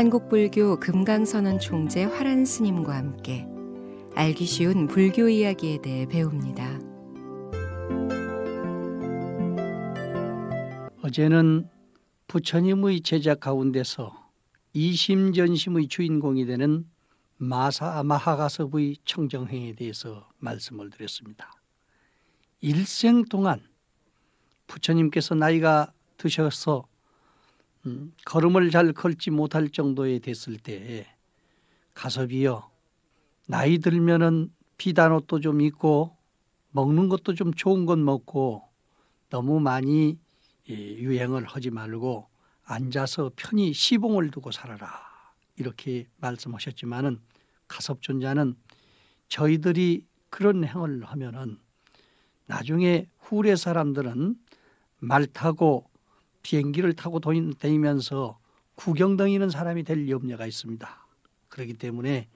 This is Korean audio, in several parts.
한국불교 금강선언 총재 화란 스님과 함께 알기 쉬운 불교 이야기에 대해 배웁니다. 어제는 부처님의 제자 가운데서 이심전심의 주인공이 되는 마하가섭의 청정행에 대해서 말씀을 드렸습니다. 일생 동안 부처님께서 나이가 드셔서 걸음을 잘 걸지 못할 정도에 됐을 때 가섭이여, 나이 들면은 비단 옷도 좀 입고 먹는 것도 좀 좋은 것 먹고 너무 많이 유행을 하지 말고 앉아서 편히 시봉을 두고 살아라, 이렇게 말씀하셨지만은 가섭존자는 저희들이 그런 행을 하면은 나중에 후래 사람들은 말 타고 비행기를 타고 다니면서 구경 다니는 사람이 될 염려가 있습니다. 그렇기 때문에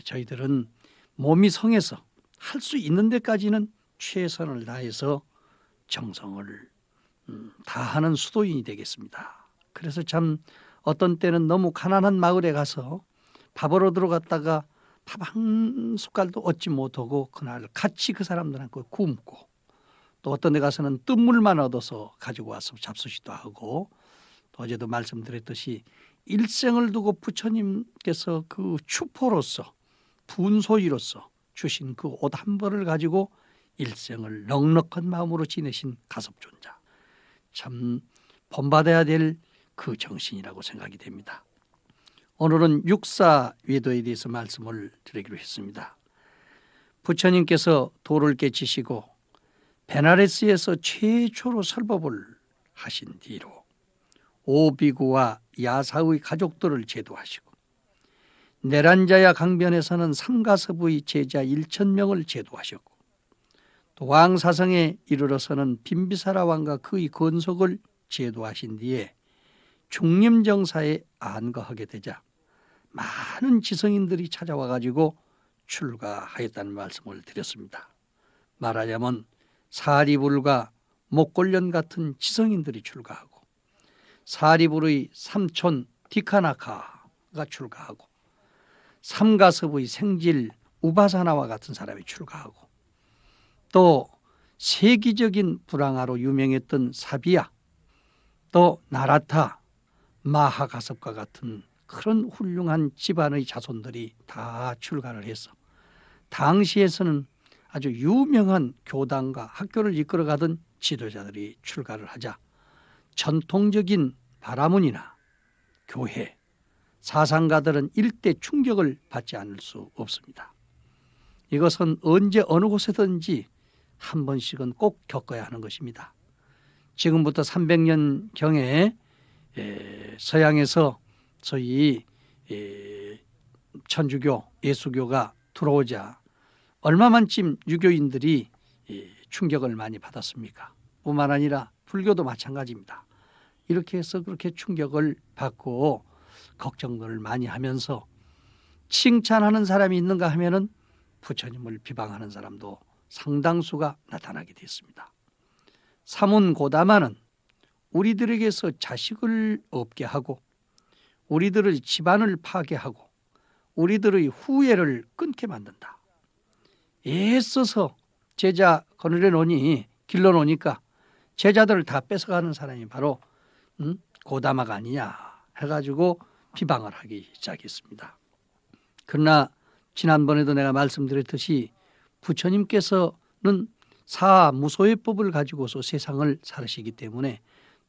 저희들은 몸이 성해서 할 수 있는 데까지는 최선을 다해서 정성을 다하는 수도인이 되겠습니다. 그래서 참 어떤 때는 너무 가난한 마을에 가서 밥으로 들어갔다가 밥 한 숟갈도 얻지 못하고 그날 같이 그 사람들한테 굶고, 또 어떤 데 가서는 뜬물만 얻어서 가지고 와서 잡수시도 하고, 또 어제도 말씀드렸듯이 일생을 두고 부처님께서 그 추포로서 분소이로서 주신 그 옷 한 벌을 가지고 일생을 넉넉한 마음으로 지내신 가섭존자, 참 본받아야 될 그 정신이라고 생각이 됩니다. 오늘은 육사외도에 대해서 말씀을 드리기로 했습니다. 부처님께서 도를 깨치시고 베나레스에서 최초로 설법을 하신 뒤로 오비구와 야사의 가족들을 제도하시고 내란자야 강변에서는 삼가섭의 제자 1,000명을 제도하셨고, 또 왕사성에 이르러서는 빈비사라 왕과 그의 건속을 제도하신 뒤에 중림정사에 안거하게 되자 많은 지성인들이 찾아와 가지고 출가하였다는 말씀을 드렸습니다. 말하자면 사리불과 목골련 같은 지성인들이 출가하고, 사리불의 삼촌 디카나카가 출가하고, 삼가섭의 생질 우바사나와 같은 사람이 출가하고, 또 세기적인 불황아로 유명했던 사비야, 또 나라타, 마하가섭과 같은 그런 훌륭한 집안의 자손들이 다 출가를 해서 당시에서는 아주 유명한 교단과 학교를 이끌어가던 지도자들이 출가를 하자 전통적인 바라문이나 교회, 사상가들은 일대 충격을 받지 않을 수 없습니다. 이것은 언제 어느 곳에든지 한 번씩은 꼭 겪어야 하는 것입니다. 지금부터 300년경에 서양에서 소위 천주교, 예수교가 들어오자 얼마만큼 유교인들이 충격을 많이 받았습니까? 뿐만 아니라 불교도 마찬가지입니다. 이렇게 해서 그렇게 충격을 받고 걱정들을 많이 하면서 칭찬하는 사람이 있는가 하면은 부처님을 비방하는 사람도 상당수가 나타나게 됐습니다. 사문고다마는 우리들에게서 자식을 없게 하고 우리들의 집안을 파괴하고 우리들의 후예를 끊게 만든다. 애써서 제자 거느려 놓으니 길러 놓으니까 제자들을 다 뺏어가는 사람이 바로 고다마가 아니냐 해가지고 비방을 하기 시작했습니다. 그러나 지난번에도 내가 말씀드렸듯이 부처님께서는 사무소유법을 가지고서 세상을 살으시기 때문에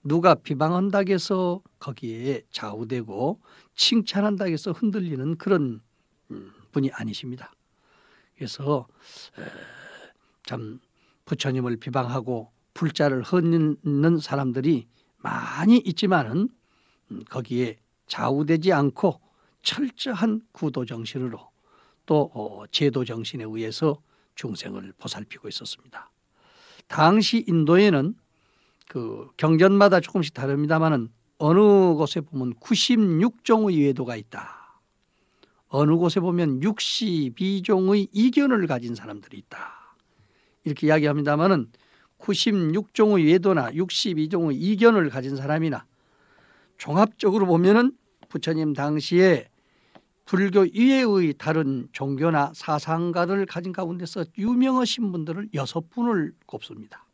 누가 비방한다고 해서 거기에 좌우되고 칭찬한다고 해서 흔들리는 그런 분이 아니십니다. 그래서 참 부처님을 비방하고 불자를 헛는 사람들이 많이 있지만은 거기에 좌우되지 않고 철저한 구도정신으로 또 제도정신에 의해서 중생을 보살피고 있었습니다. 당시 인도에는 그 경전마다 조금씩 다릅니다만은 어느 곳에 보면 96종의 외도가 있다. 어느 곳에 보면 62종의 이견을 가진 사람들이 있다. 이렇게 이야기합니다만은 96종의 외도나 62종의 이견을 가진 사람이나 종합적으로 보면은 부처님 당시에 불교 이외의 다른 종교나 사상가들을 가진 가운데서 유명하신 분들을 6분을 꼽습니다.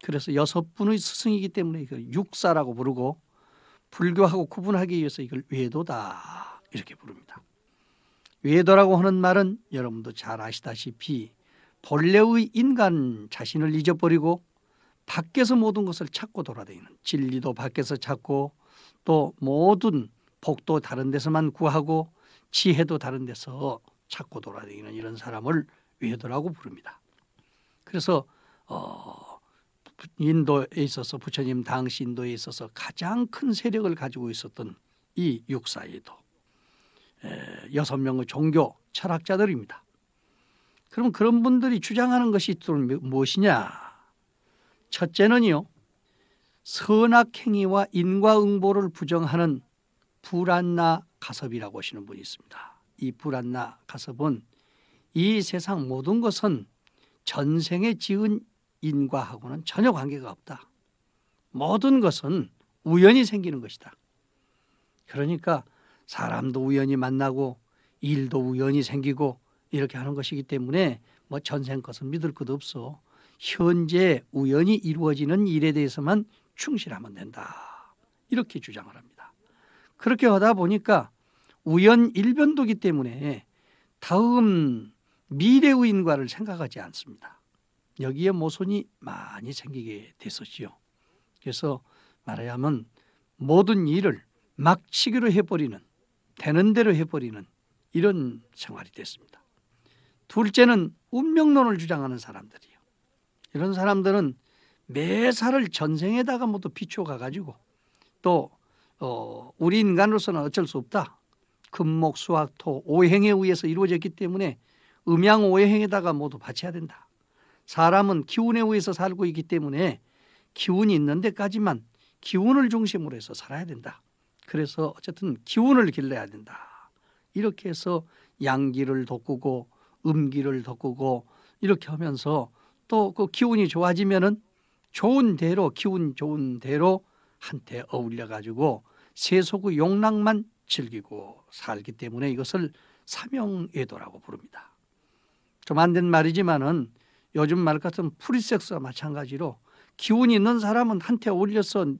그래서 6분의 스승이기 때문에 이걸 육사라고 부르고 불교하고 구분하기 위해서 이걸 외도다 이렇게 부릅니다. 외도라고 하는 말은 여러분도 잘 아시다시피 본래의 인간 자신을 잊어버리고 밖에서 모든 것을 찾고 돌아다니는, 진리도 밖에서 찾고 또 모든 복도 다른 데서만 구하고 지혜도 다른 데서 찾고 돌아다니는 이런 사람을 외도라고 부릅니다. 그래서 인도에 있어서 부처님 당시 인도에 있어서 가장 큰 세력을 가지고 있었던 이 육사에도 6명의 종교 철학자들입니다. 그럼 그런 분들이 주장하는 것이 또 무엇이냐? 첫째는요, 선악행위와 인과응보를 부정하는 불안나 가섭이라고 하시는 분이 있습니다. 이 불안나 가섭은 이 세상 모든 것은 전생에 지은 인과하고는 전혀 관계가 없다. 모든 것은 우연히 생기는 것이다. 그러니까 사람도 우연히 만나고 일도 우연히 생기고 이렇게 하는 것이기 때문에 뭐 전생 것은 믿을 것도 없어. 현재 우연히 이루어지는 일에 대해서만 충실하면 된다. 이렇게 주장을 합니다. 그렇게 하다 보니까 우연 일변도기 때문에 다음 미래의 인과를 생각하지 않습니다. 여기에 모순이 많이 생기게 됐었지요. 그래서 말하자면 모든 일을 막치기로 해버리는, 되는 대로 해버리는 이런 생활이 됐습니다. 둘째는 운명론을 주장하는 사람들이에요. 이런 사람들은 매사를 전생에다가 모두 비춰가 가지고 또 우리 인간으로서는 어쩔 수 없다. 금목 수학 토 오행에 의해서 이루어졌기 때문에 음양 오행에다가 모두 바쳐야 된다. 사람은 기운에 의해서 살고 있기 때문에 기운이 있는 데까지만 기운을 중심으로 해서 살아야 된다. 그래서 어쨌든 기운을 길러야 된다. 이렇게 해서 양기를 돋구고 음기를 돋구고 이렇게 하면서 또 그 기운이 좋아지면은 좋은 대로, 기운 좋은 대로 한테 어울려 가지고 세속의 욕락만 즐기고 살기 때문에 이것을 삼형외도라고 부릅니다. 좀 안 된 말이지만은 요즘 말 같은 프리섹스와 마찬가지로 기운이 있는 사람은 한테 어울려서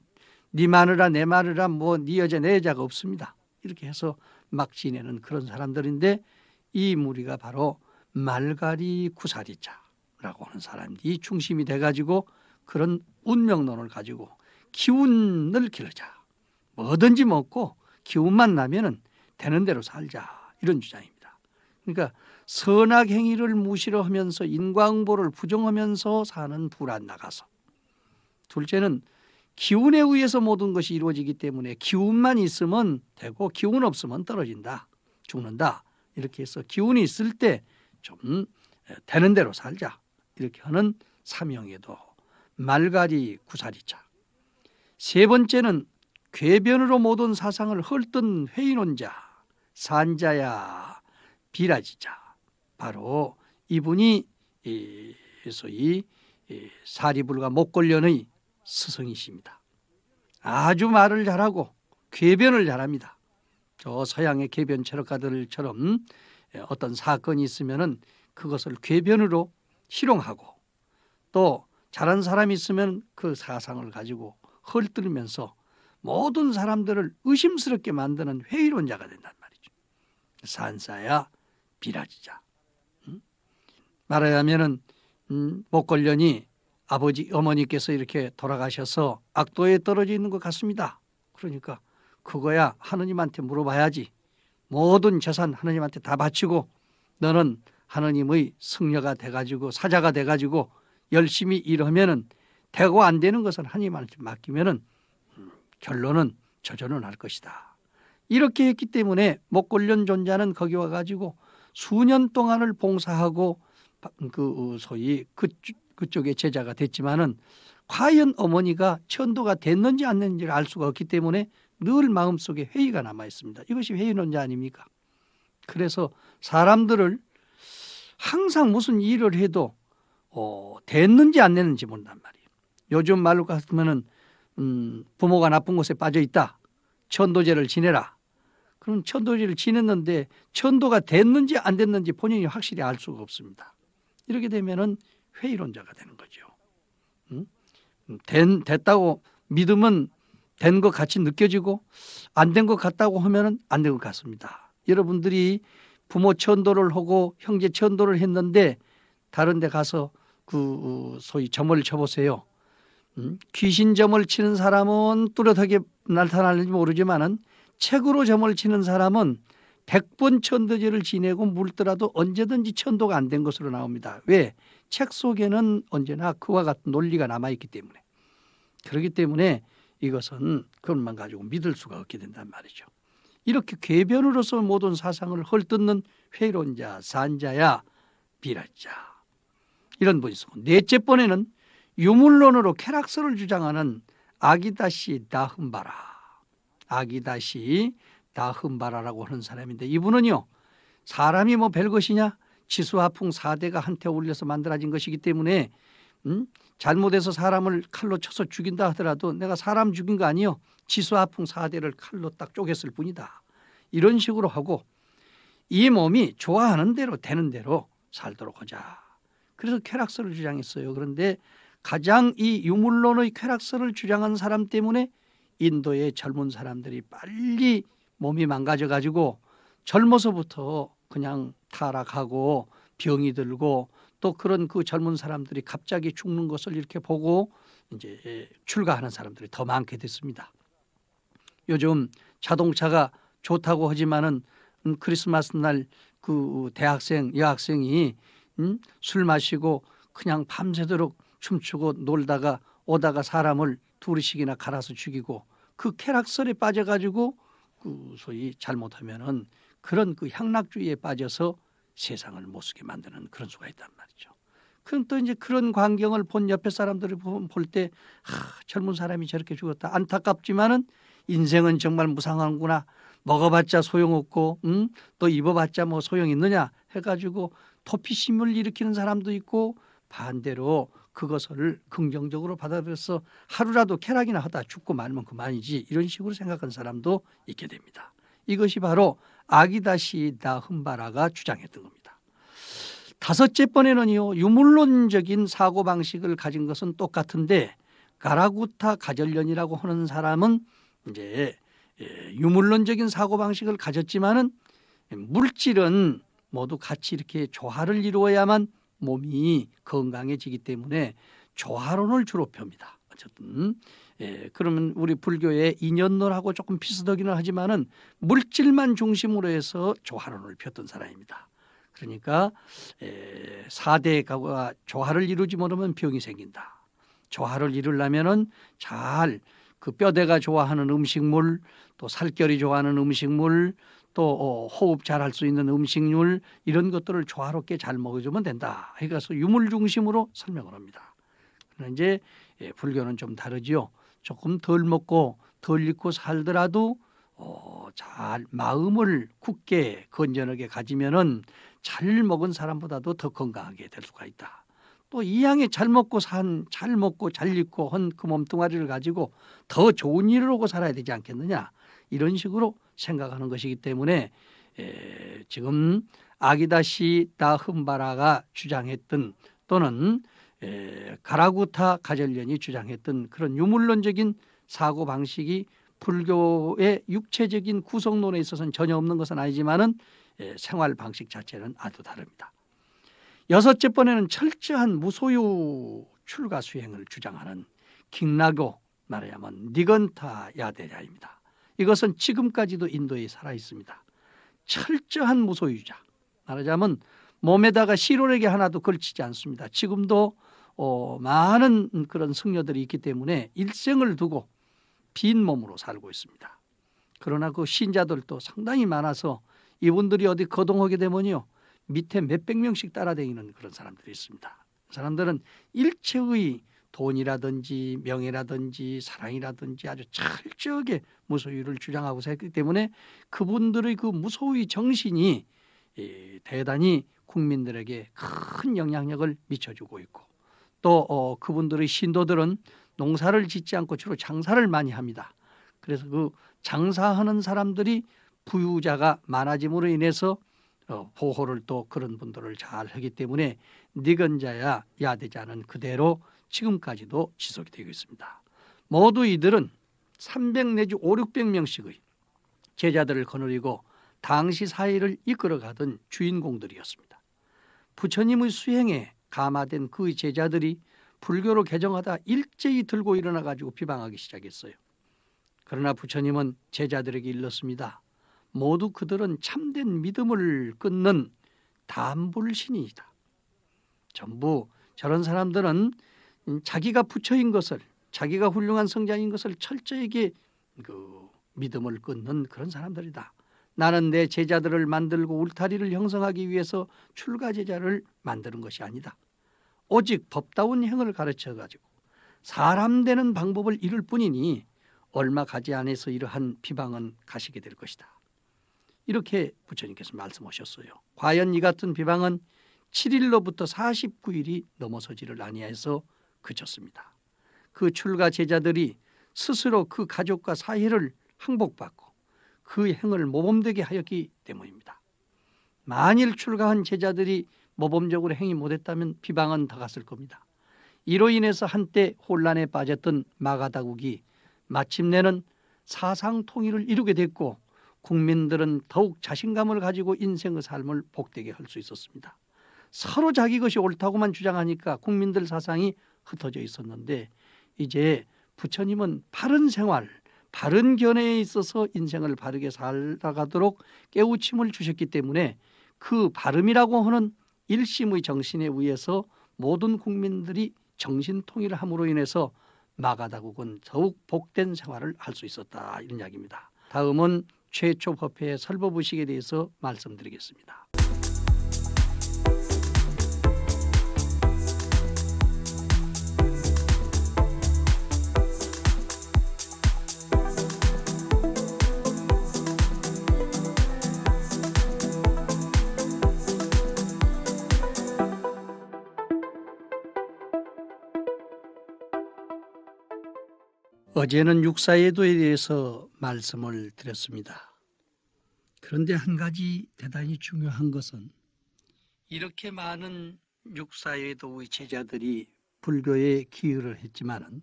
네 마누라 내 마누라 뭐 네 여자 내 여자가 없습니다. 이렇게 해서 막 지내는 그런 사람들인데 이 무리가 바로 말가리 구사리자라고 하는 사람들이 중심이 돼가지고 그런 운명론을 가지고 기운을 길러자. 뭐든지 먹고 기운만 나면은 되는 대로 살자. 이런 주장입니다. 그러니까 선악행위를 무시를 하면서 인과응보를 부정하면서 사는 불안나가서. 둘째는 기운에 의해서 모든 것이 이루어지기 때문에 기운만 있으면 되고 기운 없으면 떨어진다. 죽는다. 이렇게 해서 기운이 있을 때 좀 되는 대로 살자. 이렇게 하는 삼형에도 말가리 구사리자. 세 번째는 궤변으로 모든 사상을 헐뜬 회의론자, 산자야 비라지자. 바로 이분이 소위 사리불가 목걸련의 스승이십니다. 아주 말을 잘하고 궤변을 잘합니다. 저 서양의 궤변 철학가들처럼 어떤 사건이 있으면은 그것을 궤변으로 실용하고 또 잘한 사람이 있으면 그 사상을 가지고 헐뜯으면서 모든 사람들을 의심스럽게 만드는 회의론자가 된단 말이죠. 산사야 비라지자. 말하자면은 목걸련이 아버지 어머니께서 이렇게 돌아가셔서 악도에 떨어져 있는 것 같습니다. 그러니까 그거야 하느님한테 물어봐야지. 모든 재산 하느님한테 다 바치고 너는 하느님의 승려가 돼가지고 사자가 돼가지고 열심히 일하면은 되고 안 되는 것은 하느님한테 맡기면은 결론은 저절은 것이다. 이렇게 했기 때문에 목걸련 존자는 거기 와가지고 수년 동안을 봉사하고 그 소위 그쪽의 제자가 됐지만은 과연 어머니가 천도가 됐는지 안 됐는지를 알 수가 없기 때문에 늘 마음속에 회의가 남아 있습니다. 이것이 회의론자 아닙니까? 그래서 사람들을 항상 무슨 일을 해도 됐는지 안 됐는지 모른단 말이에요. 요즘 말로 같으면은 부모가 나쁜 곳에 빠져 있다. 천도제를 지내라. 그런 천도제를 지냈는데 천도가 됐는지 안 됐는지 본인이 확실히 알 수가 없습니다. 이렇게 되면은 회의론자가 되는 거죠. 됐다고 믿으면 된 것 같이 느껴지고 안 된 것 같다고 하면은 안 된 것 같습니다. 여러분들이 부모 천도를 하고 형제 천도를 했는데 다른 데 가서 그 소위 점을 쳐보세요. 귀신 점을 치는 사람은 뚜렷하게 나타나는지 모르지만은 책으로 점을 치는 사람은 100번 천도제를 지내고 물더라도 언제든지 천도가 안 된 것으로 나옵니다. 왜? 책 속에는 언제나 그와 같은 논리가 남아있기 때문에. 그렇기 때문에 이것은 그것만 가지고 믿을 수가 없게 된단 말이죠. 이렇게 궤변으로서 모든 사상을 헐뜯는 회론자, 산자야, 비랄자 이런 분이 있고, 넷째 번에는 유물론으로 쾌락설을 주장하는 아기다시 다흠바라, 아기다시 다흠바라라고 하는 사람인데, 이분은요 사람이 뭐 별것이냐, 지수화풍 4대가 한테 올려서 만들어진 것이기 때문에 잘못해서 사람을 칼로 쳐서 죽인다 하더라도 내가 사람 죽인 거 아니요, 지수화풍 4대를 칼로 딱 쪼갰을 뿐이다, 이런 식으로 하고 이 몸이 좋아하는 대로 되는 대로 살도록 하자. 그래서 쾌락설을 주장했어요. 그런데 가장 이 유물론의 쾌락설을 주장한 사람 때문에 인도의 젊은 사람들이 빨리 몸이 망가져가지고 젊어서부터 그냥 타락하고 병이 들고, 또 그런 그 젊은 사람들이 갑자기 죽는 것을 이렇게 보고 이제 출가하는 사람들이 더 많게 됐습니다. 요즘 자동차가 좋다고 하지만은 크리스마스 날 그 대학생, 여학생이 술 마시고 그냥 밤새도록 춤추고 놀다가 오다가 사람을 둘이씩이나 갈아서 죽이고, 그 쾌락설에 빠져가지고 그 소위 잘못하면은 그런 그 향락주의에 빠져서 세상을 못쓰게 만드는 그런 수가 있단 말이죠. 그럼 또 이제 그런 광경을 본 옆에 사람들을 볼 때 젊은 사람이 저렇게 죽었다, 안타깝지만은 인생은 정말 무상하구나, 먹어봤자 소용없고 또 입어봤자 뭐 소용 있느냐 해가지고 토피심을 일으키는 사람도 있고, 반대로 그것을 긍정적으로 받아들여서 하루라도 쾌락이나 하다 죽고 말면 그만이지, 이런 식으로 생각하는 사람도 있게 됩니다. 이것이 바로 아기다시 다흠바라가 주장했던 겁니다. 다섯째 번에는요, 유물론적인 사고방식을 가진 것은 똑같은데 가라구타 가절련이라고 하는 사람은 이제 유물론적인 사고방식을 가졌지만은 물질은 모두 같이 이렇게 조화를 이루어야만 몸이 건강해지기 때문에 조화론을 주로 펴니다. 어쨌든 그러면 우리 불교의 인연론하고 조금 비슷하기는 하지만은 물질만 중심으로 해서 조화론을 폈던 사람입니다. 그러니까 4대가 조화를 이루지 못하면 병이 생긴다. 조화를 이루려면은 잘 그 뼈대가 좋아하는 음식물, 또 살결이 좋아하는 음식물, 또 호흡 잘 할 수 있는 음식물, 이런 것들을 조화롭게 잘 먹어주면 된다. 그래서 유물 중심으로 설명을 합니다. 그러나 이제 불교는 좀 다르지요. 조금 덜 먹고 덜 입고 살더라도 잘 마음을 굳게 건전하게 가지면은 잘 먹은 사람보다도 더 건강하게 될 수가 있다. 또 이왕에 잘 먹고 잘 입고 한 그 몸뚱아리를 가지고 더 좋은 일을 하고 살아야 되지 않겠느냐, 이런 식으로 생각하는 것이기 때문에 지금 아기다시 다흠바라가 주장했던, 또는 가라구타 가절련이 주장했던 그런 유물론적인 사고방식이 불교의 육체적인 구성론에 있어서는 전혀 없는 것은 아니지만은 생활 방식 자체는 아주 다릅니다. 여섯째 번에는 철저한 무소유 출가 수행을 주장하는 킹나교, 말하자면 니건타 야대자입니다. 이것은 지금까지도 인도에 살아 있습니다. 철저한 무소유자, 말하자면 몸에다가 실오래기 하나도 걸치지 않습니다. 지금도 많은 그런 승려들이 있기 때문에 일생을 두고 빈 몸으로 살고 있습니다. 그러나 그 신자들도 상당히 많아서 이분들이 어디 거동하게 되면요, 밑에 몇백 명씩 따라다니는 그런 사람들이 있습니다. 그 사람들은 일체의 돈이라든지 명예라든지 사랑이라든지 아주 철저하게 무소유를 주장하고 살기 때문에 그분들의 그 무소유 정신이 대단히 국민들에게 큰 영향력을 미쳐주고 있고, 또 그분들의 신도들은 농사를 짓지 않고 주로 장사를 많이 합니다. 그래서 그 장사하는 사람들이 부유자가 많아짐으로 인해서 보호를 또 그런 분들을 잘 하기 때문에 니건자야 야대자는 그대로 지금까지도 지속이 되고 있습니다. 모두 이들은 300 내지 5, 600명씩의 제자들을 거느리고 당시 사회를 이끌어가던 주인공들이었습니다. 부처님의 수행에 감화된 그 제자들이 불교로 개정하다 일제히 들고 일어나 가지고 비방하기 시작했어요. 그러나 부처님은 제자들에게 일렀습니다. 모두 그들은 참된 믿음을 끊는 담불신이다. 전부 저런 사람들은 자기가 부처인 것을, 자기가 훌륭한 성장인 것을 철저하게 믿음을 끊는 그런 사람들이다. 나는 내 제자들을 만들고 울타리를 형성하기 위해서 출가 제자를 만드는 것이 아니다. 오직 법다운 행을 가르쳐가지고 사람 되는 방법을 이룰 뿐이니 얼마 가지 않아서 이러한 비방은 가시게 될 것이다. 이렇게 부처님께서 말씀하셨어요. 과연 이 같은 비방은 7일로부터 49일이 넘어서지를 아니해서 그쳤습니다. 그 출가 제자들이 스스로 그 가족과 사회를 항복받고 그 행을 모범되게 하였기 때문입니다. 만일 출가한 제자들이 모범적으로 행위 못했다면 비방은 더 갔을 겁니다. 이로 인해서 한때 혼란에 빠졌던 마가다국이 마침내는 사상 통일을 이루게 됐고 국민들은 더욱 자신감을 가지고 인생의 삶을 복되게 할 수 있었습니다. 서로 자기 것이 옳다고만 주장하니까 국민들 사상이 흩어져 있었는데 이제 부처님은 바른 생활, 바른 견해에 있어서 인생을 바르게 살아가도록 깨우침을 주셨기 때문에 그 바름이라고 하는 일심의 정신에 의해서 모든 국민들이 정신통일을 함으로 인해서 마가다국은 더욱 복된 생활을 할 수 있었다, 이런 이야기입니다. 다음은 최초 법회의 설법의식에 대해서 말씀드리겠습니다. 어제는 육사예도에 대해서 말씀을 드렸습니다. 그런데 한 가지 대단히 중요한 것은 이렇게 많은 육사예도의 제자들이 불교에 기여를 했지만은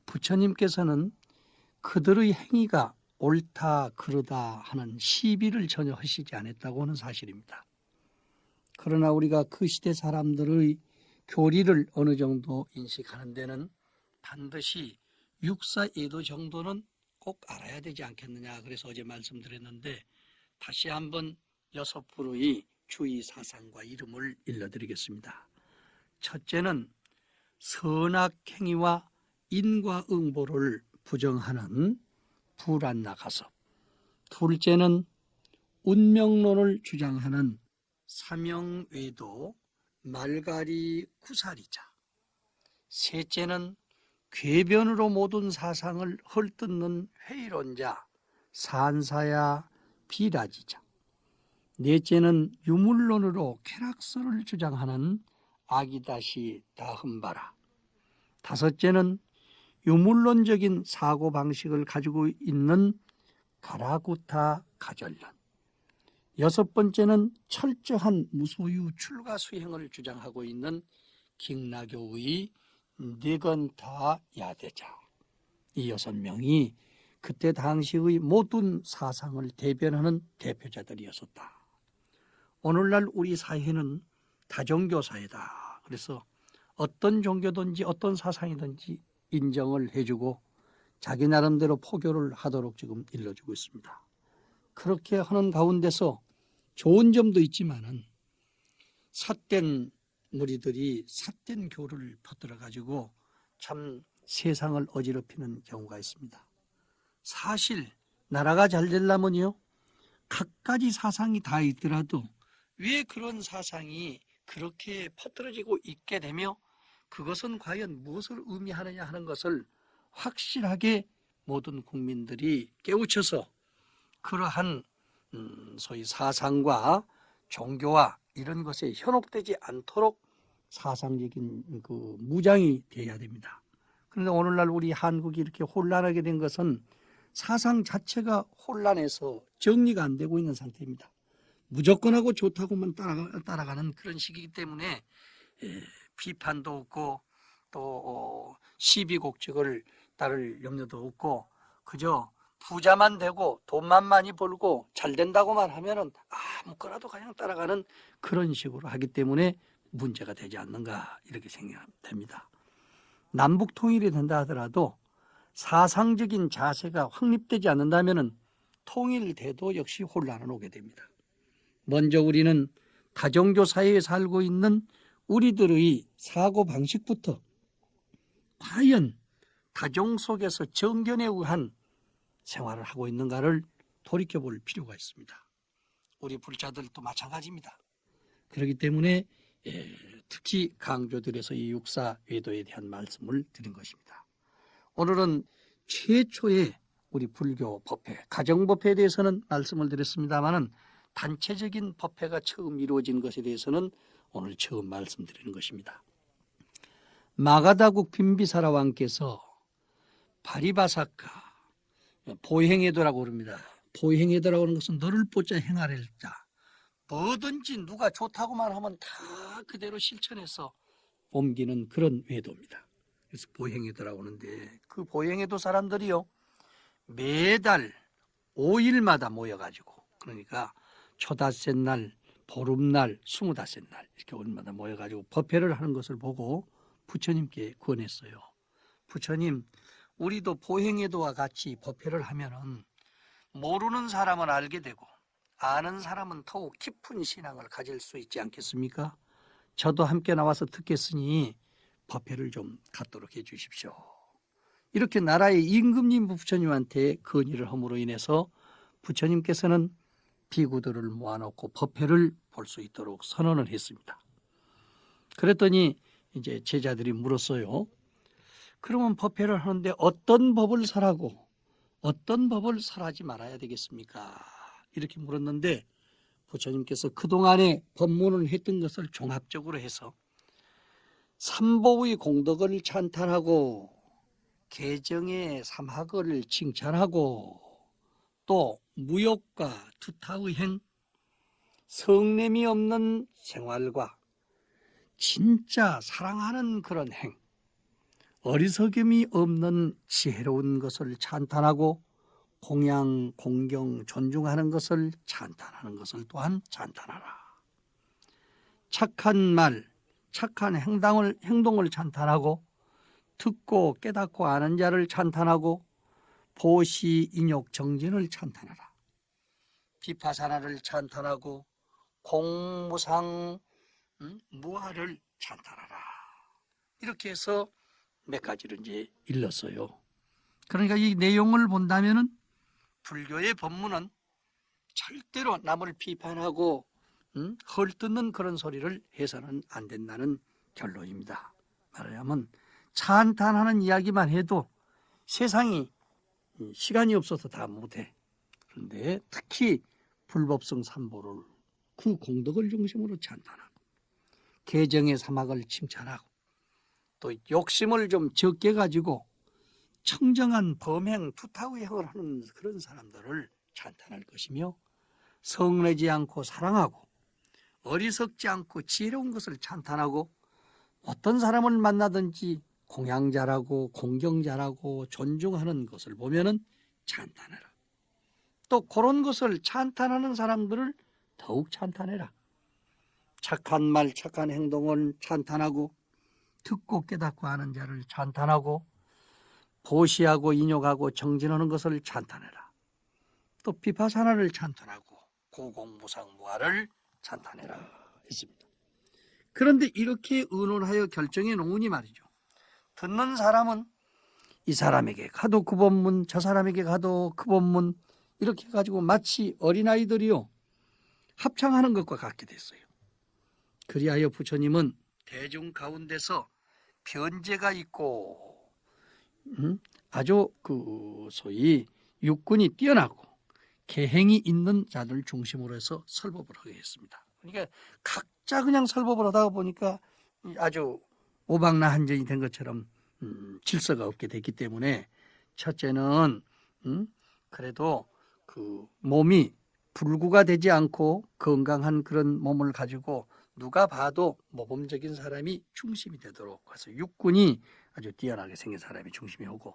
부처님께서는 그들의 행위가 옳다 그르다 하는 시비를 전혀 하시지 않았다고 하는 사실입니다. 그러나 우리가 그 시대 사람들의 교리를 어느 정도 인식하는 데는 반드시 육사예도 정도는 꼭 알아야 되지 않겠느냐. 그래서 어제 말씀드렸는데 다시 한번 6부의 주의 사상과 이름을 일러드리겠습니다. 첫째는 선악행위와 인과응보를 부정하는 불안나가섭. 둘째는 운명론을 주장하는 사명외도 말가리 구사리자. 셋째는 궤변으로 모든 사상을 헐뜯는 회의론자 산사야 비라지자. 넷째는 유물론으로 쾌락설을 주장하는 아기다시 다흠바라. 다섯째는 유물론적인 사고방식을 가지고 있는 가라구타 가절론. 여섯 번째는 철저한 무소유 출가 수행을 주장하고 있는 킹나교의 니건타 야대자. 이 6명이 그때 당시의 모든 사상을 대변하는 대표자들이었었다. 오늘날 우리 사회는 다종교 사회다. 그래서 어떤 종교든지 어떤 사상이든지 인정을 해주고 자기 나름대로 포교를 하도록 지금 일러주고 있습니다. 그렇게 하는 가운데서 좋은 점도 있지만은 삿된 무리들이 삿된 교를 퍼뜨려 가지고 참 세상을 어지럽히는 경우가 있습니다. 사실 나라가 잘 되려면요, 갖가지 사상이 다 있더라도 왜 그런 사상이 그렇게 퍼뜨려지고 있게 되며 그것은 과연 무엇을 의미하느냐 하는 것을 확실하게 모든 국민들이 깨우쳐서 그러한 소위 사상과 종교와 이런 것에 현혹되지 않도록 사상적인 무장이 되어야 됩니다. 그런데 오늘날 우리 한국이 이렇게 혼란하게 된 것은 사상 자체가 혼란해서 정리가 안 되고 있는 상태입니다. 무조건 하고 좋다고만 따라가는 그런 시기이기 때문에 비판도 없고 또 시비곡적을 따를 염려도 없고 그저 부자만 되고 돈만 많이 벌고 잘 된다고만 하면은 아무거나도 그냥 따라가는 그런 식으로 하기 때문에 문제가 되지 않는가 이렇게 생각하면 됩니다. 남북 통일이 된다 하더라도 사상적인 자세가 확립되지 않는다면은 통일돼도 역시 혼란은 오게 됩니다. 먼저 우리는 다종교 사회에 살고 있는 우리들의 사고 방식부터 과연 다종 속에서 정견에 의한 생활을 하고 있는가를 돌이켜볼 필요가 있습니다. 우리 불자들도 마찬가지입니다. 그렇기 때문에 특히 강조드려서 이 육사 외도에 대한 말씀을 드린 것입니다. 오늘은 최초의 우리 불교 법회, 가정법회에 대해서는 말씀을 드렸습니다마는 단체적인 법회가 처음 이루어진 것에 대해서는 오늘 처음 말씀드리는 것입니다. 마가다국 빈비사라 왕께서 바리바사카 보행해도라고 그럽니다. 보행해도라고 하는 것은 너를 보자 행하를 자. 뭐든지 누가 좋다고만 하면 다 그대로 실천해서 옮기는 그런 외도입니다. 그래서 보행해도라고 하는데 그 보행해도 사람들이요 매달 5일마다 모여가지고 그러니까 초닷새 날, 보름날, 25날 이렇게 5일마다 모여가지고 법회를 하는 것을 보고 부처님께 권했어요. 부처님, 우리도 보행해도와 같이 법회를 하면은 모르는 사람은 알게 되고 아는 사람은 더욱 깊은 신앙을 가질 수 있지 않겠습니까? 저도 함께 나와서 듣겠으니 법회를 좀 갖도록 해 주십시오. 이렇게 나라의 임금님 부처님한테 건의를 함으로 인해서 부처님께서는 비구들을 모아놓고 법회를 볼 수 있도록 선언을 했습니다. 그랬더니 이제 제자들이 물었어요. 그러면 법회를 하는데 어떤 법을 설하고 어떤 법을 설하지 말아야 되겠습니까? 이렇게 물었는데 부처님께서 그동안에 법문을 했던 것을 종합적으로 해서 삼보의 공덕을 찬탄하고 개정의 삼학을 칭찬하고 또 무욕과 투타의 행, 성냄이 없는 생활과 진짜 사랑하는 그런 행, 어리석음이 없는 지혜로운 것을 찬탄하고 공양, 공경, 존중하는 것을 찬탄하는 것을 또한 찬탄하라. 착한 말, 착한 행동을 찬탄하고 듣고 깨닫고 아는 자를 찬탄하고 보시, 인욕, 정진을 찬탄하라. 비파사나를 찬탄하고 공무상, 무아를 찬탄하라. 이렇게 해서 몇 가지를 이제 일렀어요. 그러니까 이 내용을 본다면은 불교의 법문은 절대로 남을 비판하고 헐뜯는 그런 소리를 해서는 안 된다는 결론입니다. 말하자면 찬탄하는 이야기만 해도 세상이 시간이 없어서 다 못해. 그런데 특히 불법성 삼보를 그 공덕을 중심으로 찬탄하고 개정의 사막을 칭찬하고 또 욕심을 좀 적게 가지고 청정한 범행, 투타의 행을 하는 그런 사람들을 찬탄할 것이며 성내지 않고 사랑하고 어리석지 않고 지혜로운 것을 찬탄하고 어떤 사람을 만나든지 공양 잘하고 공경 잘하고 존중하는 것을 보면은 찬탄해라. 또 그런 것을 찬탄하는 사람들을 더욱 찬탄해라. 착한 말, 착한 행동을 찬탄하고 듣고 깨닫고 하는 자를 찬탄하고 보시하고 인욕하고 정진하는 것을 찬탄해라. 또 비파사나를 찬탄하고 고공무상무아를 찬탄해라 했습니다. 그런데 이렇게 의논하여 결정해 놓으니 말이죠. 듣는 사람은 이 사람에게 가도 그 법문, 저 사람에게 가도 그 법문 이렇게 해가지고 마치 어린아이들이요 합창하는 것과 같게 됐어요. 그리하여 부처님은 대중 가운데서 변제가 있고 아주 그 소위 육군이 뛰어나고 계행이 있는 자들 중심으로 해서 설법을 하게 했습니다. 그러니까 각자 그냥 설법을 하다 보니까 아주 오방나한전이 된 것처럼 질서가 없게 됐기 때문에 첫째는 그래도 그 몸이 불구가 되지 않고 건강한 그런 몸을 가지고 누가 봐도 모범적인 사람이 중심이 되도록 그래서 육군이 아주 뛰어나게 생긴 사람이 중심이 오고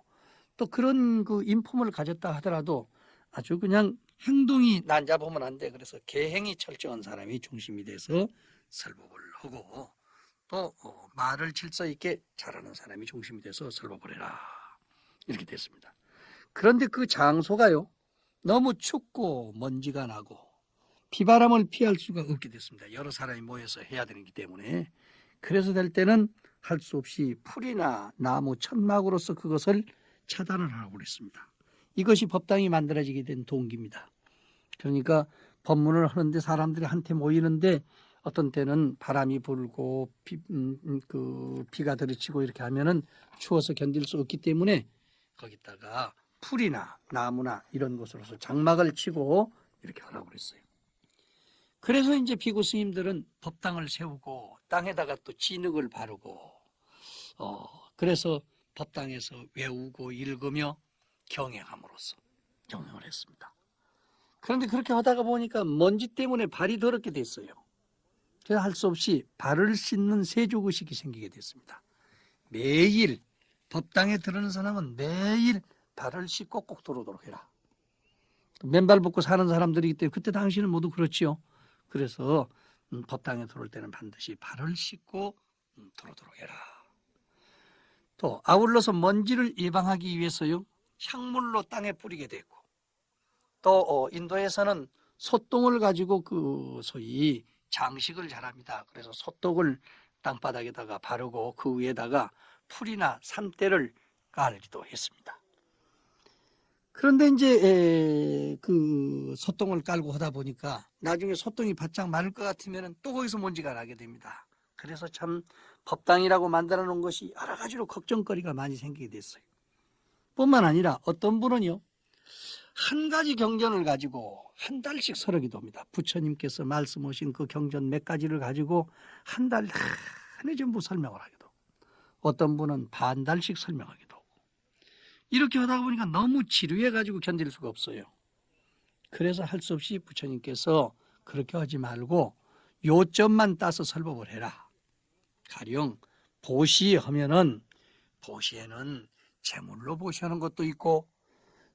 또 그런 그 인품을 가졌다 하더라도 아주 그냥 행동이 난잡하면 안 돼. 그래서 계행이 철저한 사람이 중심이 돼서 설법을 하고 또 말을 질서 있게 잘하는 사람이 중심이 돼서 설법을 해라. 이렇게 됐습니다. 그런데 그 장소가요. 너무 춥고 먼지가 나고 비바람을 피할 수가 없게 됐습니다. 여러 사람이 모여서 해야 되기 때문에 그래서 될 때는 할 수 없이 풀이나 나무 천막으로서 그것을 차단을 하라고 그랬습니다. 이것이 법당이 만들어지게 된 동기입니다. 그러니까 법문을 하는데 사람들이 한테 모이는데 어떤 때는 바람이 불고 비가 들이치고 이렇게 하면은 추워서 견딜 수 없기 때문에 거기다가 풀이나 나무나 이런 것으로서 장막을 치고 이렇게 하라고 그랬어요. 그래서 이제 비구 스님들은 법당을 세우고 땅에다가 또 진흙을 바르고 그래서 법당에서 외우고 읽으며 경행함으로써 경행을 했습니다. 그런데 그렇게 하다가 보니까 먼지 때문에 발이 더럽게 됐어요. 그래서 할 수 없이 발을 씻는 세조의식이 생기게 됐습니다. 매일 법당에 들어오는 사람은 매일 발을 씻고 꼭 들어오도록 해라. 맨발 벗고 사는 사람들이기 때문에 그때 당시는 모두 그렇지요. 그래서 법당에 들어올 때는 반드시 발을 씻고 들어오도록 해라. 또 아울러서 먼지를 예방하기 위해서요. 향물로 땅에 뿌리게 되고 또 인도에서는 소똥을 가지고 그 소위 장식을 잘합니다. 그래서 소똥을 땅바닥에다가 바르고 그 위에다가 풀이나 산대를 깔기도 했습니다. 그런데 이제 그 소똥을 깔고 하다 보니까 나중에 소똥이 바짝 마를 것 같으면 또 거기서 먼지가 나게 됩니다. 그래서 참 법당이라고 만들어 놓은 것이 여러 가지로 걱정거리가 많이 생기게 됐어요. 뿐만 아니라 어떤 분은요. 한 가지 경전을 가지고 한 달씩 설하기도 합니다. 부처님께서 말씀하신 그 경전 몇 가지를 가지고 한 달 내내 전부 설명을 하기도 하고 어떤 분은 반 달씩 설명하기도 하고 이렇게 하다 보니까 너무 지루해가지고 견딜 수가 없어요. 그래서 할 수 없이 부처님께서 그렇게 하지 말고 요점만 따서 설법을 해라. 가령 보시하면은 보시에는 제물로 보시하는 것도 있고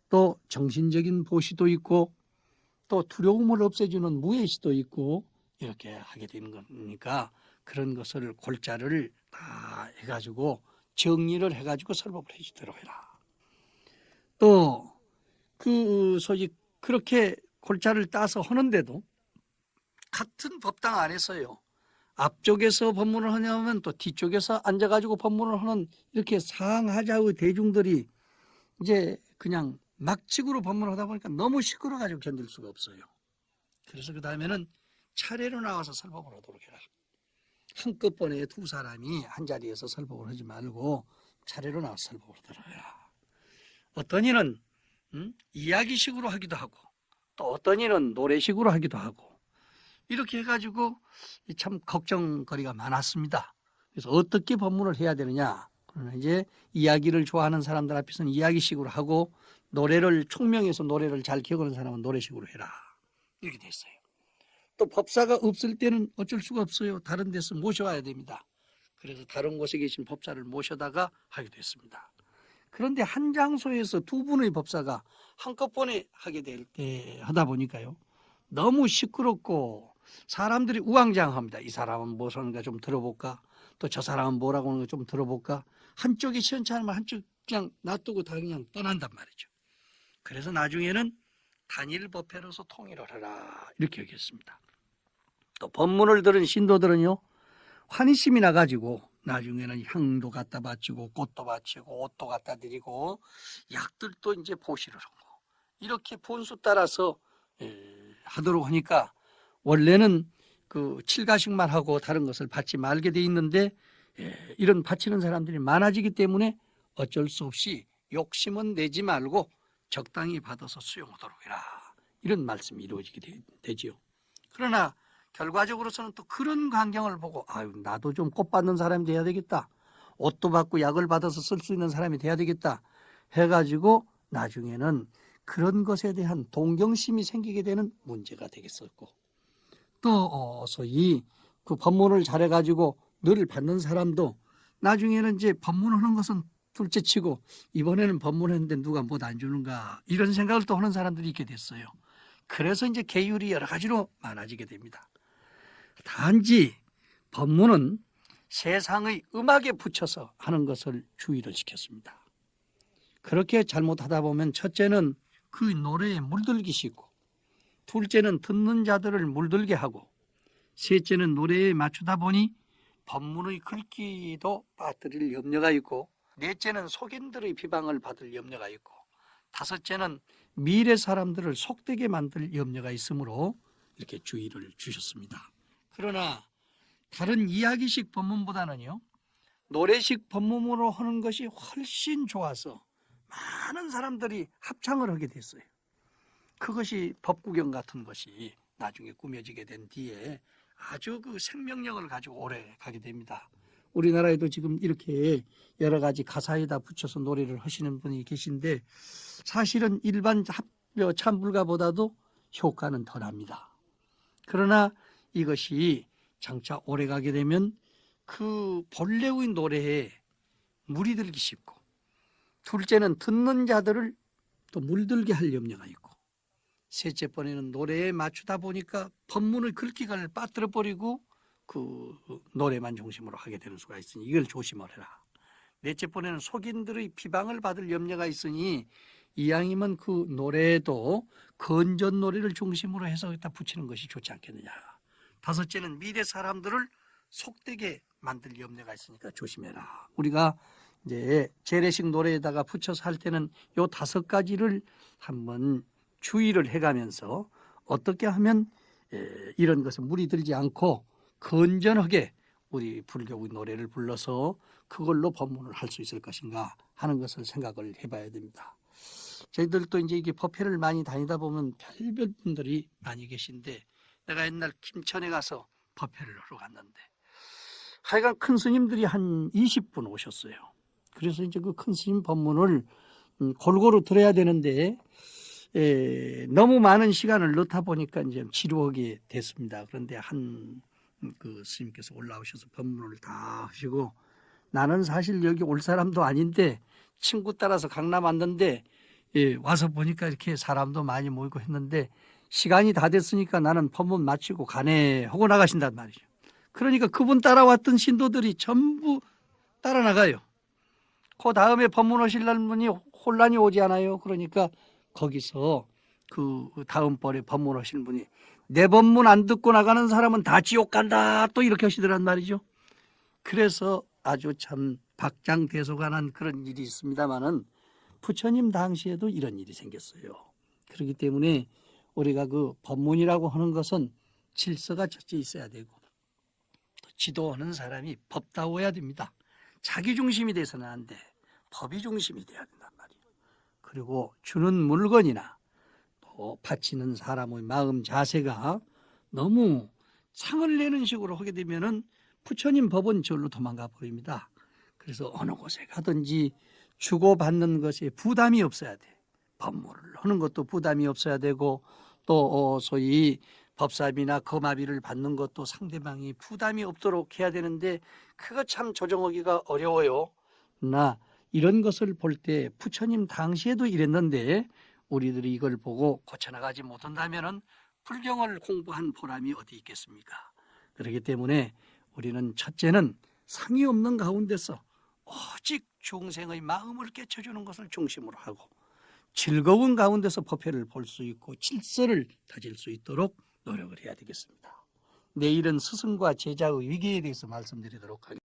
또 정신적인 보시도 있고 또 두려움을 없애주는 무예시도 있고 이렇게 하게 되는 거니까 그런 것을 골자를 다 해가지고 정리를 해가지고 설법을 해주도록 해라. 또 그 소위 그렇게 골자를 따서 하는데도 같은 법당 안에서요. 앞쪽에서 법문을 하냐면 또 뒤쪽에서 앉아가지고 법문을 하는 이렇게 상하좌의 대중들이 이제 그냥 막직으로 법문을 하다 보니까 너무 시끄러워가지고 견딜 수가 없어요. 그래서 그 다음에는 차례로 나와서 설법을 하도록 해라. 한꺼번에 두 사람이 한 자리에서 설법을 하지 말고 차례로 나와서 설법을 하도록 해라. 어떤 이는 이야기식으로 하기도 하고 또 어떤 이는 노래식으로 하기도 하고 이렇게 해가지고 참 걱정거리가 많았습니다. 그래서 어떻게 법문을 해야 되느냐. 그러나 이제 이야기를 좋아하는 사람들 앞에서는 이야기식으로 하고 노래를 총명해서 노래를 잘 기억하는 사람은 노래식으로 해라. 이렇게 됐어요. 또 법사가 없을 때는 어쩔 수가 없어요. 다른 데서 모셔와야 됩니다. 그래서 다른 곳에 계신 법사를 모셔다가 하기도 했습니다. 그런데 한 장소에서 두 분의 법사가 한꺼번에 하게 될 때 하다 보니까요. 너무 시끄럽고 사람들이 우왕좌왕합니다. 이 사람은 무엇 하는가 좀 들어볼까? 또 저 사람은 뭐라고 하는가 좀 들어볼까? 한쪽이 시원찮으면 한쪽 그냥 놔두고 다 그냥 떠난단 말이죠. 그래서 나중에는 단일법회로서 통일을 하라 이렇게 얘기했습니다. 또 법문을 들은 신도들은요. 환희심이 나가지고 나중에는 향도 갖다 바치고 꽃도 바치고 옷도 갖다 드리고 약들도 이제 보시를 하고 이렇게 분수 따라서 하도록 하니까 원래는 그 칠가식만 하고 다른 것을 받지 말게 돼 있는데 이런 바치는 사람들이 많아지기 때문에 어쩔 수 없이 욕심은 내지 말고 적당히 받아서 수용하도록 해라. 이런 말씀이 이루어지게 되지요. 그러나 결과적으로서는 또 그런 광경을 보고 아유 나도 좀 꽃 받는 사람이 돼야 되겠다. 옷도 받고 약을 받아서 쓸 수 있는 사람이 돼야 되겠다. 해가지고 나중에는 그런 것에 대한 동경심이 생기게 되는 문제가 되겠었고, 또 소위 그 법문을 잘해가지고 늘 받는 사람도 나중에는 이제 법문하는 것은 둘째치고 이번에는 법문했는데 누가 못 안 주는가 이런 생각을 또 하는 사람들이 있게 됐어요. 그래서 이제 계율이 여러 가지로 많아지게 됩니다. 단지 법문은 세상의 음악에 붙여서 하는 것을 주의를 시켰습니다. 그렇게 잘못하다 보면 첫째는 그 노래에 물들기 쉽고, 둘째는 듣는 자들을 물들게 하고, 셋째는 노래에 맞추다 보니 법문의 글귀도 빠뜨릴 염려가 있고, 넷째는 속인들의 비방을 받을 염려가 있고, 다섯째는 미래 사람들을 속되게 만들 염려가 있으므로 이렇게 주의를 주셨습니다. 그러나 다른 이야기식 법문보다는요, 노래식 법문으로 하는 것이 훨씬 좋아서 많은 사람들이 합창을 하게 됐어요. 그것이 법구경 같은 것이 나중에 꾸며지게 된 뒤에 아주 그 생명력을 가지고 오래 가게 됩니다. 우리나라에도 지금 이렇게 여러 가지 가사에다 붙여서 노래를 하시는 분이 계신데, 사실은 일반 찬불가보다도 효과는 덜합니다. 그러나 이것이 장차 오래 가게 되면 그 본래의 노래에 물이 들기 쉽고, 둘째는 듣는 자들을 또 물들게 할 염려가 있고, 셋째 번에는 노래에 맞추다 보니까 법문의 글귀를 빠뜨려 버리고 그 노래만 중심으로 하게 되는 수가 있으니 이걸 조심하라. 넷째 번에는 속인들의 비방을 받을 염려가 있으니 이왕이면 그 노래도 건전 노래를 중심으로 해서 여기다 붙이는 것이 좋지 않겠느냐. 다섯째는 미래 사람들을 속되게 만들 염려가 있으니까 조심해라. 우리가 이제 재래식 노래에다가 붙여서 할 때는 요 5가지를 한번 주의를 해가면서 어떻게 하면 이런 것에 물이 들지 않고 건전하게 우리 불교의 노래를 불러서 그걸로 법문을 할 수 있을 것인가 하는 것을 생각을 해봐야 됩니다. 저희들도 이제 이게 법회를 많이 다니다 보면 별별 분들이 많이 계신데, 내가 옛날 김천에 가서 법회를 하러 갔는데 하여간 큰 스님들이 한 20분 오셨어요. 그래서 이제 그 큰 스님 법문을 골고루 들어야 되는데 너무 많은 시간을 넣다 보니까 이제 지루하게 됐습니다. 그런데 한 그 스님께서 올라오셔서 법문을 다 하시고, 나는 사실 여기 올 사람도 아닌데 친구 따라서 강남 왔는데 와서 보니까 이렇게 사람도 많이 모이고 했는데 시간이 다 됐으니까 나는 법문 마치고 가네 하고 나가신단 말이죠. 그러니까 그분 따라왔던 신도들이 전부 따라 나가요. 그 다음에 법문하시려는 분이 혼란이 오지 않아요. 그러니까 거기서 그 다음번에 법문하시는 분이 내 법문 안 듣고 나가는 사람은 다 지옥 간다 또 이렇게 하시더란 말이죠. 그래서 아주 참 박장대소간한 그런 일이 있습니다마는 부처님 당시에도 이런 일이 생겼어요. 그렇기 때문에 우리가 그 법문이라고 하는 것은 질서가 첫째 있어야 되고, 또 지도하는 사람이 법다워야 됩니다. 자기 중심이 돼서는 안 돼. 법이 중심이 돼야 된단 말이에요. 그리고 주는 물건이나 또 바치는 사람의 마음 자세가 너무 상을 내는 식으로 하게 되면은 부처님 법은 절로 도망가 버립니다. 그래서 어느 곳에 가든지 주고받는 것에 부담이 없어야 돼. 법문을 하는 것도 부담이 없어야 되고, 또 소위 법사비나 거마비를 받는 것도 상대방이 부담이 없도록 해야 되는데 그거 참 조정하기가 어려워요. 나 이런 것을 볼 때 부처님 당시에도 이랬는데 우리들이 이걸 보고 고쳐나가지 못한다면은 불경을 공부한 보람이 어디 있겠습니까? 그렇기 때문에 우리는 첫째는 상이 없는 가운데서 오직 중생의 마음을 깨쳐주는 것을 중심으로 하고, 즐거운 가운데서 법회를 볼 수 있고 질서를 다질 수 있도록 노력을 해야 되겠습니다. 내일은 스승과 제자의 위기에 대해서 말씀드리도록 하겠습니다.